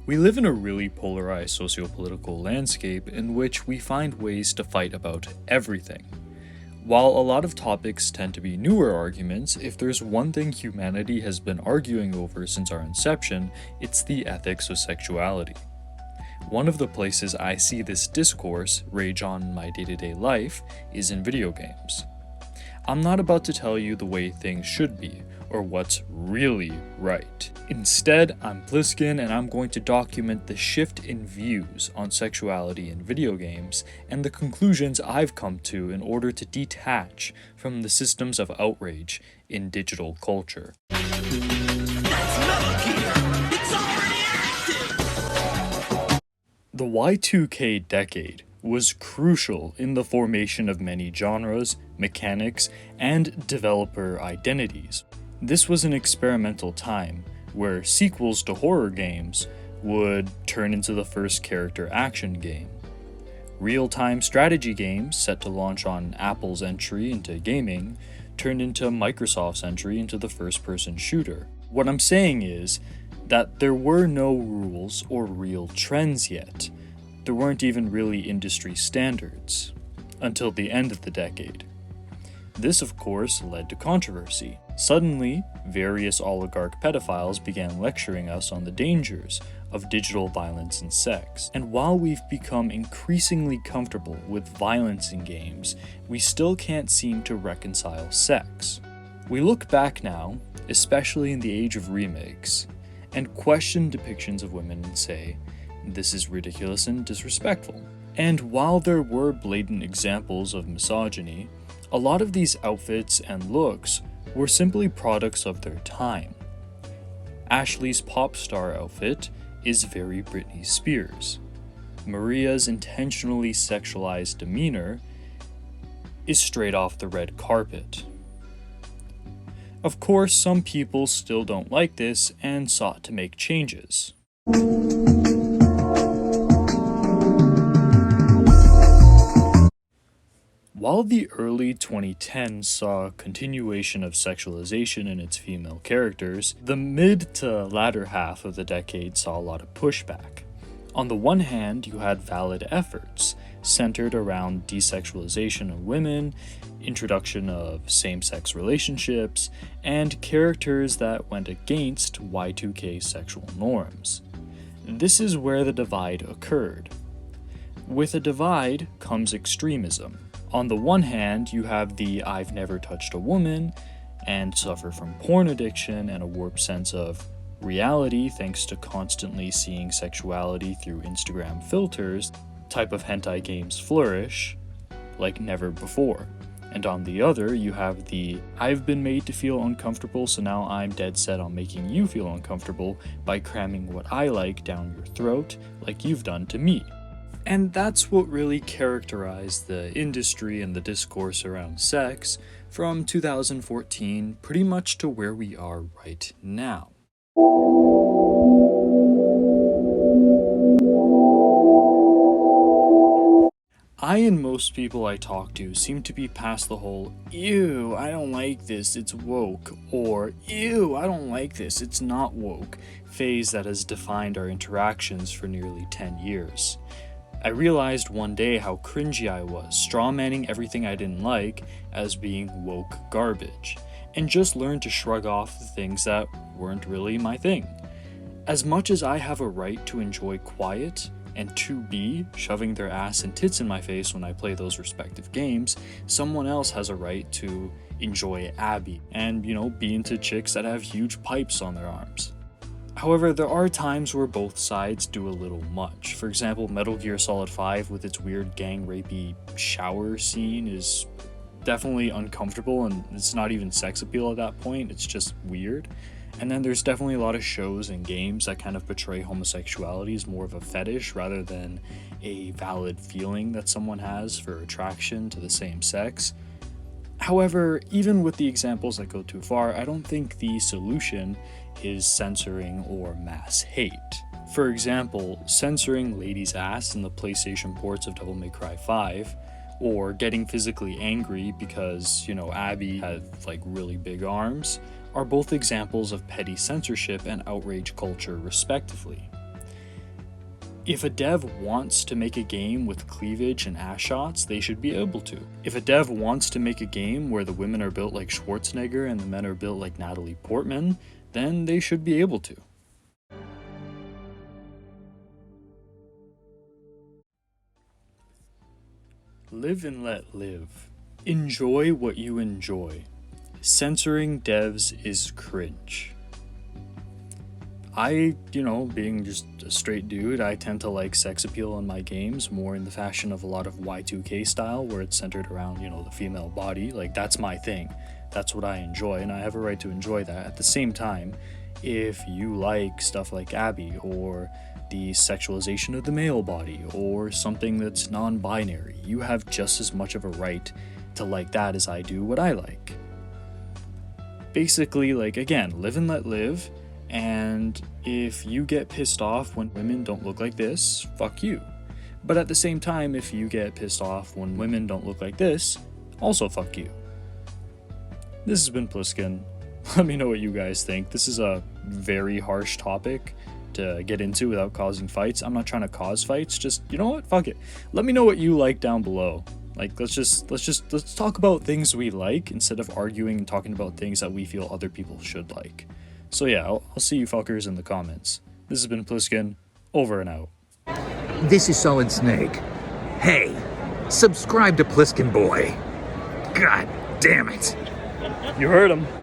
We live in a really polarized socio-political landscape in which we find ways to fight about everything. While a lot of topics tend to be newer arguments, if there's one thing humanity has been arguing over since our inception, it's the ethics of sexuality. One of the places I see this discourse rage on in my day-to-day life is in video games. I'm not about to tell you the way things should be, or what's really right. Instead, I'm Pliskin and I'm going to document the shift in views on sexuality in video games and the conclusions I've come to in order to detach from the systems of outrage in digital culture. The Y2K decade was crucial in the formation of many genres, mechanics, and developer identities. This was an experimental time where sequels to horror games would turn into the first character action game. Real-time strategy games set to launch on Apple's entry into gaming turned into Microsoft's entry into the first-person shooter. What I'm saying is that there were no rules or real trends yet. There weren't even really industry standards until the end of the decade. This, of course, led to controversy. Suddenly, various oligarch pedophiles began lecturing us on the dangers of digital violence and sex. And while we've become increasingly comfortable with violence in games, we still can't seem to reconcile sex. We look back now, especially in the age of remakes, and question depictions of women and say, this is ridiculous and disrespectful. And while there were blatant examples of misogyny, a lot of these outfits and looks were simply products of their time. Ashley's pop star outfit is very Britney Spears. Maria's intentionally sexualized demeanor is straight off the red carpet. Of course, some people still don't like this and sought to make changes. While the early 2010s saw a continuation of sexualization in its female characters, the mid to latter half of the decade saw a lot of pushback. On the one hand, you had valid efforts centered around desexualization of women, introduction of same-sex relationships, and characters that went against Y2K sexual norms. This is where the divide occurred. With a divide comes extremism. On the one hand, you have the I've never touched a woman and suffer from porn addiction and a warped sense of reality thanks to constantly seeing sexuality through Instagram filters type of hentai games flourish like never before. And on the other, you have the I've been made to feel uncomfortable, so now I'm dead set on making you feel uncomfortable by cramming what I like down your throat like you've done to me. And that's what really characterized the industry and the discourse around sex from 2014 pretty much to where we are right now. I and most people I talk to seem to be past the whole, ew, I don't like this, it's woke, or ew, I don't like this, it's not woke, phase that has defined our interactions for nearly 10 years. I realized one day how cringy I was, strawmanning everything I didn't like as being woke garbage, and just learned to shrug off the things that weren't really my thing. As much as I have a right to enjoy quiet, and to be shoving their ass and tits in my face when I play those respective games, someone else has a right to enjoy Abby and, be into chicks that have huge pipes on their arms. However, there are times where both sides do a little much. For example, Metal Gear Solid 5 with its weird gang rapey shower scene is definitely uncomfortable, and it's not even sex appeal at that point, it's just weird. And then there's definitely a lot of shows and games that kind of portray homosexuality as more of a fetish rather than a valid feeling that someone has for attraction to the same sex. However, even with the examples that go too far, I don't think the solution is censoring or mass hate. For example, censoring Lady's ass in the PlayStation ports of Devil May Cry 5, or getting physically angry because, Abby had really big arms, are both examples of petty censorship and outrage culture respectively. If a dev wants to make a game with cleavage and ass shots, they should be able to. If a dev wants to make a game where the women are built like Schwarzenegger and the men are built like Natalie Portman, then they should be able to. Live and let live. Enjoy what you enjoy. Censoring devs is cringe. Being just a straight dude, I tend to like sex appeal in my games more in the fashion of a lot of Y2K style, where it's centered around, the female body. Like, that's my thing. That's what I enjoy, and I have a right to enjoy that. At the same time, if you like stuff like Abby, or the sexualization of the male body, or something that's non-binary, you have just as much of a right to like that as I do what I like. Basically, again, live and let live. And if you get pissed off when women don't look like this, fuck you. But at the same time, if you get pissed off when women don't look like this, also fuck you. This has been Pliskin. Let me know what you guys think. This is a very harsh topic to get into without causing fights. I'm not trying to cause fights, just, you know what? Fuck it. Let me know what you like down below. Let's talk about things we like instead of arguing and talking about things that we feel other people should like. So yeah, I'll see you fuckers in the comments. This has been Pliskin, over and out. This is Solid Snake. Hey, subscribe to Pliskin Boy. God damn it. You heard him.